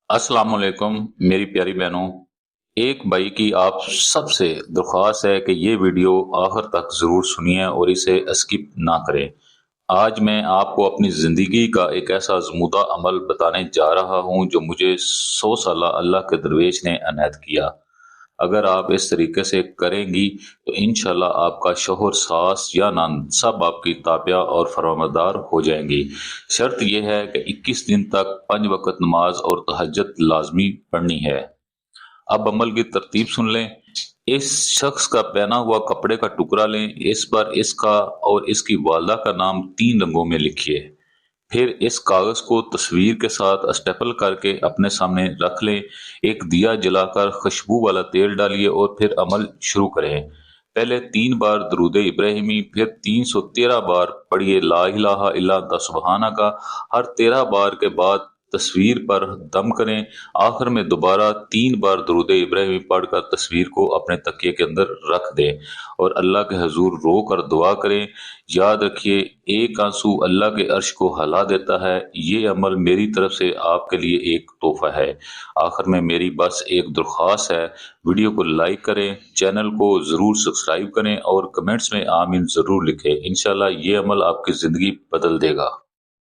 अस्सलाम वालेकुम मेरी प्यारी बहनों। एक भाई की आप सब से दरख्वास्त है कि ये वीडियो आखिर तक ज़रूर सुनिए और इसे स्किप ना करें। आज मैं आपको अपनी ज़िंदगी का एक ऐसा आज़मूदा अमल बताने जा रहा हूँ जो मुझे 100 साल अल्लाह के दरवेश ने अनायत किया। अगर आप इस तरीके से करेंगी तो इंशाल्लाह आपका शौहर, सास या नंद सब आपकी ताबिया और फरमाबरदार हो जाएंगी। शर्त यह है कि 21 दिन तक 5 वक्त नमाज और तहज्जुद लाजमी पढ़नी है। अब अमल की तरतीब सुन लें। इस शख्स का पहना हुआ कपड़े का टुकड़ा लें। इस पर इसका और इसकी वालदा का नाम 3 रंगों में लिखिए। फिर इस कागज को तस्वीर के साथ स्टेपल करके अपने सामने रख लें। एक दिया जलाकर खुशबू वाला तेल डालिए और फिर अमल शुरू करें। पहले 3 बार दरूद इब्राहिमी, फिर 313 बार पढ़िए ला इलाहा इल्ला अंता सुब्हाना का। हर 13 बार के बाद तस्वीर पर दम करें। आखिर में दोबारा 3 बार दरूद इब्राहिमी पढ़कर तस्वीर को अपने तकिए के अंदर रख दें और अल्लाह के हजूर रो कर दुआ करें। याद रखिए, एक आंसू अल्लाह के अर्श को हिला देता है। ये अमल मेरी तरफ से आपके लिए एक तोहफा है। आखिर में मेरी बस एक दरख्वास्त है, वीडियो को लाइक करें, चैनल को जरूर सब्सक्राइब करें और कमेंट्स में आमीन जरूर लिखें। इंशाल्लाह ये अमल आपकी जिंदगी बदल देगा।